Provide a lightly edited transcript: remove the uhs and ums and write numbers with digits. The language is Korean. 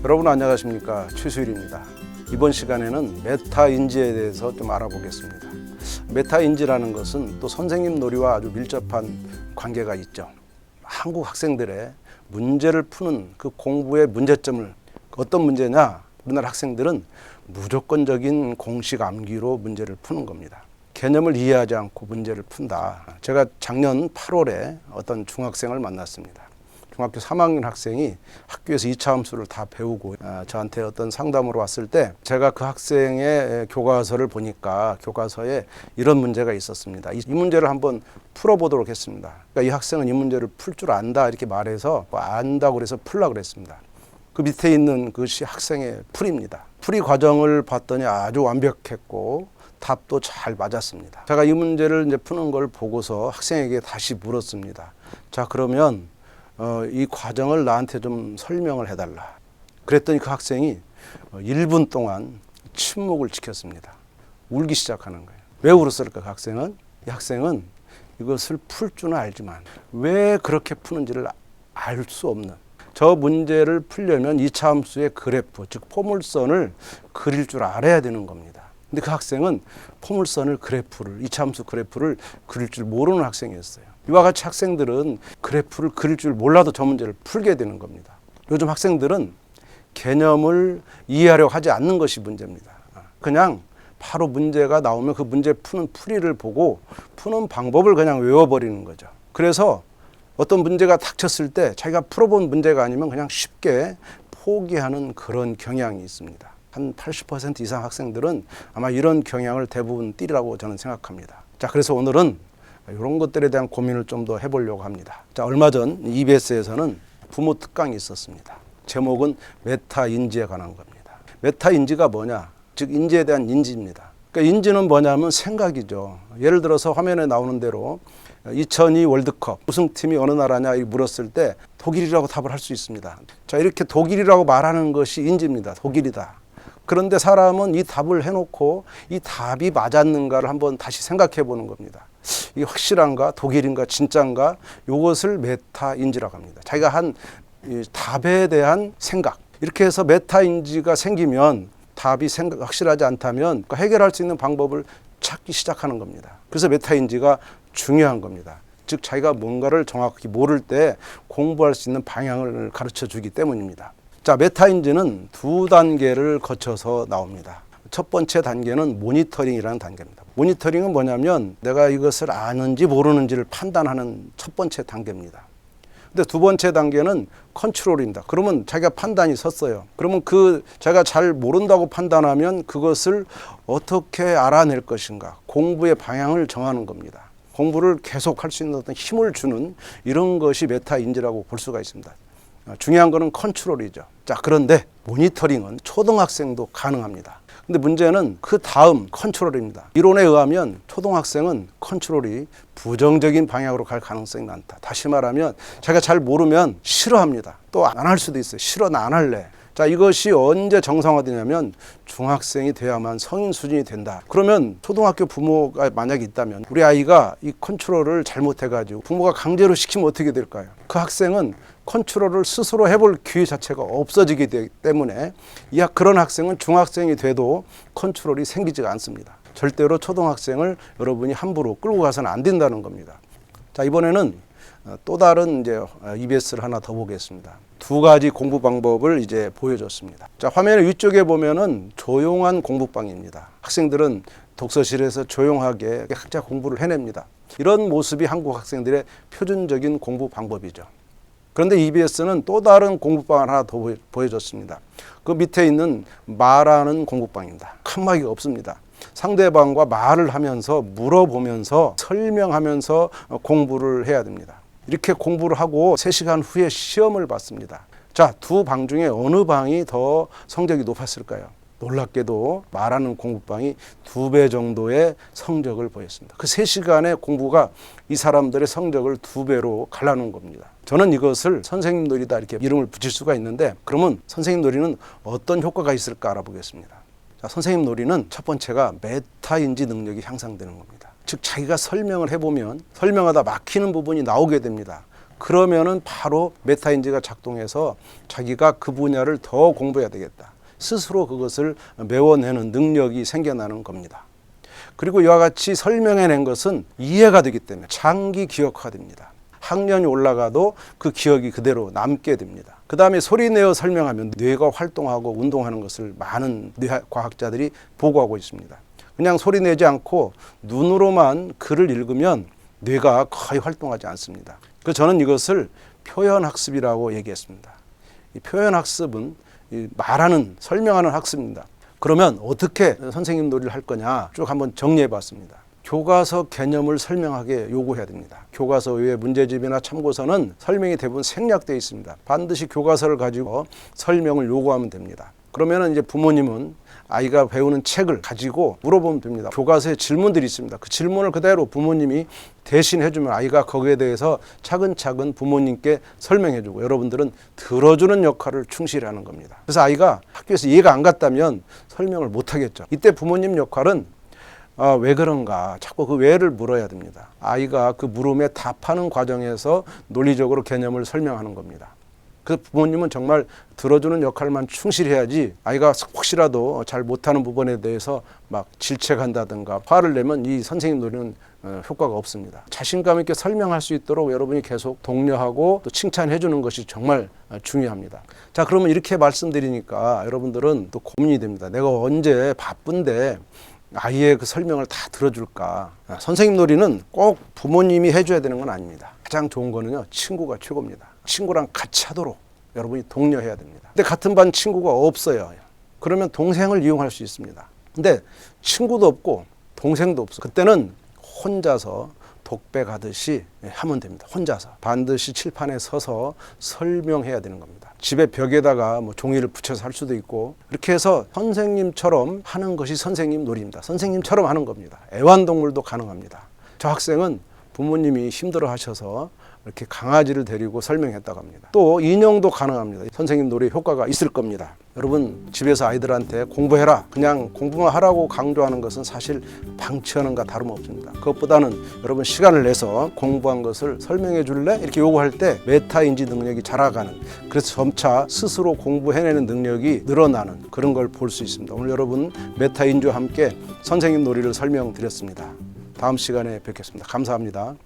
여러분 안녕하십니까, 최수일입니다. 이번 시간에는 메타인지에 대해서 좀 알아보겠습니다. 메타인지라는 것은 또 선생님 놀이와 아주 밀접한 관계가 있죠. 한국 학생들의 문제를 푸는 그 공부의 문제점을, 어떤 문제냐, 우리나라 학생들은 무조건적인 공식 암기로 문제를 푸는 겁니다. 개념을 이해하지 않고 문제를 푼다. 제가 작년 8월에 어떤 중학생을 만났습니다. 중학교 3학년 학생이 학교에서 2차 함수를 다 배우고 저한테 어떤 상담으로 왔을 때 제가 그 학생의 교과서를 보니까 교과서에 이런 문제가 있었습니다. 이 문제를 한번 풀어보도록 했습니다. 그러니까 이 학생은 이 문제를 풀 줄 안다 이렇게 말해서 안다고 그래서 풀라고 그랬습니다. 그 밑에 있는 것이 학생의 풀이입니다. 풀이 과정을 봤더니 아주 완벽했고 답도 잘 맞았습니다. 제가 이 문제를 이제 푸는 걸 보고서 학생에게 다시 물었습니다. 자, 그러면 이 과정을 나한테 좀 설명을 해달라. 그랬더니 그 학생이 1분 동안 침묵을 지켰습니다. 울기 시작하는 거예요. 왜 울었을까? 그 학생은, 이 학생은 이것을 풀 줄은 알지만 왜 그렇게 푸는지를 알 수 없는, 저 문제를 풀려면 2차 함수의 그래프, 즉 포물선을 그릴 줄 알아야 되는 겁니다. 근데 그 학생은 포물선을, 그래프를, 2차 함수 그래프를 그릴 줄 모르는 학생이었어요. 이와 같이 학생들은 그래프를 그릴 줄 몰라도 저 문제를 풀게 되는 겁니다. 요즘 학생들은 개념을 이해하려고 하지 않는 것이 문제입니다. 그냥 바로 문제가 나오면 그 문제 푸는 풀이를 보고 푸는 방법을 그냥 외워버리는 거죠. 그래서 어떤 문제가 닥쳤을 때 자기가 풀어본 문제가 아니면 그냥 쉽게 포기하는 그런 경향이 있습니다. 한 80% 이상 학생들은 아마 이런 경향을 대부분 띠라고 저는 생각합니다. 자, 그래서 오늘은 이런 것들에 대한 고민을 좀 더 해보려고 합니다. 자, 얼마 전 EBS에서는 부모 특강이 있었습니다. 제목은 메타인지에 관한 겁니다. 메타인지가 뭐냐? 즉 인지에 대한 인지입니다. 그러니까 인지는 뭐냐면 생각이죠. 예를 들어서 화면에 나오는 대로 2002 월드컵 우승팀이 어느 나라냐 물었을 때 독일이라고 답을 할 수 있습니다. 자, 이렇게 독일이라고 말하는 것이 인지입니다. 독일이다. 그런데 사람은 이 답을 해놓고 이 답이 맞았는가를 한번 다시 생각해 보는 겁니다. 이게 확실한가? 독일인가? 진짠가? 이것을 메타인지라고 합니다. 자기가 한 이 답에 대한 생각. 이렇게 해서 메타인지가 생기면 답이 확실하지 않다면 해결할 수 있는 방법을 찾기 시작하는 겁니다. 그래서 메타인지가 중요한 겁니다. 즉 자기가 뭔가를 정확히 모를 때 공부할 수 있는 방향을 가르쳐 주기 때문입니다. 자, 메타인지는 두 단계를 거쳐서 나옵니다. 첫 번째 단계는 모니터링이라는 단계입니다. 모니터링은 뭐냐면 내가 이것을 아는지 모르는지를 판단하는 첫 번째 단계입니다. 근데 두 번째 단계는 컨트롤입니다. 그러면 자기가 판단이 섰어요. 그러면 자기가 잘 모른다고 판단하면 그것을 어떻게 알아낼 것인가, 공부의 방향을 정하는 겁니다. 공부를 계속 할 수 있는 어떤 힘을 주는 이런 것이 메타인지라고 볼 수가 있습니다. 중요한 거는 컨트롤이죠. 자, 그런데 모니터링은 초등학생도 가능합니다. 근데 문제는 그 다음 컨트롤입니다. 이론에 의하면 초등학생은 컨트롤이 부정적인 방향으로 갈 가능성이 많다. 다시 말하면 자기가 잘 모르면 싫어합니다. 또 안 할 수도 있어요. 싫어, 나 안 할래. 자, 이것이 언제 정상화되냐면 중학생이 돼야만 성인 수준이 된다. 그러면 초등학교 부모가 만약에 있다면 우리 아이가 이 컨트롤을 잘못해가지고 부모가 강제로 시키면 어떻게 될까요? 그 학생은 컨트롤을 스스로 해볼 기회 자체가 없어지기 때문에 그런 학생은 중학생이 돼도 컨트롤이 생기지가 않습니다. 절대로 초등학생을 여러분이 함부로 끌고 가서는 안 된다는 겁니다. 자, 이번에는 또 다른 EBS를 하나 더 보겠습니다. 두 가지 공부 방법을 이제 보여줬습니다. 자, 화면의 위쪽에 보면은 조용한 공부방입니다. 학생들은 독서실에서 조용하게 각자 공부를 해냅니다. 이런 모습이 한국 학생들의 표준적인 공부 방법이죠. 그런데 EBS는 또 다른 공부방을 하나 더 보여줬습니다. 그 밑에 있는 말하는 공부방입니다. 칸막이가 없습니다. 상대방과 말을 하면서 물어보면서 설명하면서 공부를 해야 됩니다. 이렇게 공부를 하고 3시간 후에 시험을 봤습니다. 자, 두 방 중에 어느 방이 더 성적이 높았을까요? 놀랍게도 말하는 공부방이 2배 정도의 성적을 보였습니다. 그 3시간의 공부가 이 사람들의 성적을 2배로 갈라놓은 겁니다. 저는 이것을 선생님 놀이다 이렇게 이름을 붙일 수가 있는데, 그러면 선생님 놀이는 어떤 효과가 있을까 알아보겠습니다. 자, 선생님 놀이는 첫 번째가 메타인지 능력이 향상되는 겁니다. 즉 자기가 설명을 해보면 설명하다 막히는 부분이 나오게 됩니다. 그러면은 바로 메타인지가 작동해서 자기가 그 분야를 더 공부해야 되겠다. 스스로 그것을 메워내는 능력이 생겨나는 겁니다. 그리고 이와 같이 설명해낸 것은 이해가 되기 때문에 장기 기억화가 됩니다. 학년이 올라가도 그 기억이 그대로 남게 됩니다. 그 다음에 소리내어 설명하면 뇌가 활동하고 운동하는 것을 많은 뇌과학자들이 보고하고 있습니다. 그냥 소리내지 않고 눈으로만 글을 읽으면 뇌가 거의 활동하지 않습니다. 그래서 저는 이것을 표현학습이라고 얘기했습니다. 이 표현학습은 말하는, 설명하는 학습입니다. 그러면 어떻게 선생님 놀이를 할 거냐 쭉 한번 정리해 봤습니다. 교과서 개념을 설명하게 요구해야 됩니다. 교과서 외에 문제집이나 참고서는 설명이 대부분 생략되어 있습니다. 반드시 교과서를 가지고 설명을 요구하면 됩니다. 그러면 이제 부모님은 아이가 배우는 책을 가지고 물어보면 됩니다. 교과서에 질문들이 있습니다. 그 질문을 그대로 부모님이 대신 해주면 아이가 거기에 대해서 차근차근 부모님께 설명해주고 여러분들은 들어주는 역할을 충실히 하는 겁니다. 그래서 아이가 학교에서 이해가 안 갔다면 설명을 못 하겠죠. 이때 부모님 역할은 왜 그런가 자꾸 그 왜를 물어야 됩니다. 아이가 그 물음에 답하는 과정에서 논리적으로 개념을 설명하는 겁니다. 그 부모님은 정말 들어주는 역할만 충실히 해야지 아이가 혹시라도 잘 못하는 부분에 대해서 막 질책한다든가 화를 내면 이 선생님 놀이는 효과가 없습니다. 자신감 있게 설명할 수 있도록 여러분이 계속 독려하고 또 칭찬해 주는 것이 정말 중요합니다. 자, 그러면 이렇게 말씀드리니까 여러분들은 또 고민이 됩니다. 내가 언제 바쁜데 아이의 그 설명을 다 들어줄까? 선생님 놀이는 꼭 부모님이 해줘야 되는 건 아닙니다. 가장 좋은 거는요, 친구가 최고입니다. 친구랑 같이 하도록 여러분이 독려해야 됩니다. 근데 같은 반 친구가 없어요. 그러면 동생을 이용할 수 있습니다. 근데 친구도 없고 동생도 없어. 그때는 혼자서 독백하듯이 하면 됩니다. 혼자서 반드시 칠판에 서서 설명해야 되는 겁니다. 집에 벽에다가 뭐 종이를 붙여서 할 수도 있고 이렇게 해서 선생님처럼 하는 것이 선생님 놀이입니다. 선생님처럼 하는 겁니다. 애완동물도 가능합니다. 저 학생은 부모님이 힘들어 하셔서 이렇게 강아지를 데리고 설명했다고 합니다. 또 인형도 가능합니다. 선생님 놀이 효과가 있을 겁니다. 여러분 집에서 아이들한테 공부해라 그냥 공부만 하라고 강조하는 것은 사실 방치하는 것과 다름없습니다. 그것보다는 여러분 시간을 내서 공부한 것을 설명해 줄래? 이렇게 요구할 때 메타인지 능력이 자라가는, 그래서 점차 스스로 공부해내는 능력이 늘어나는 그런 걸 볼 수 있습니다. 오늘 여러분 메타인지와 함께 선생님 놀이를 설명드렸습니다. 다음 시간에 뵙겠습니다. 감사합니다.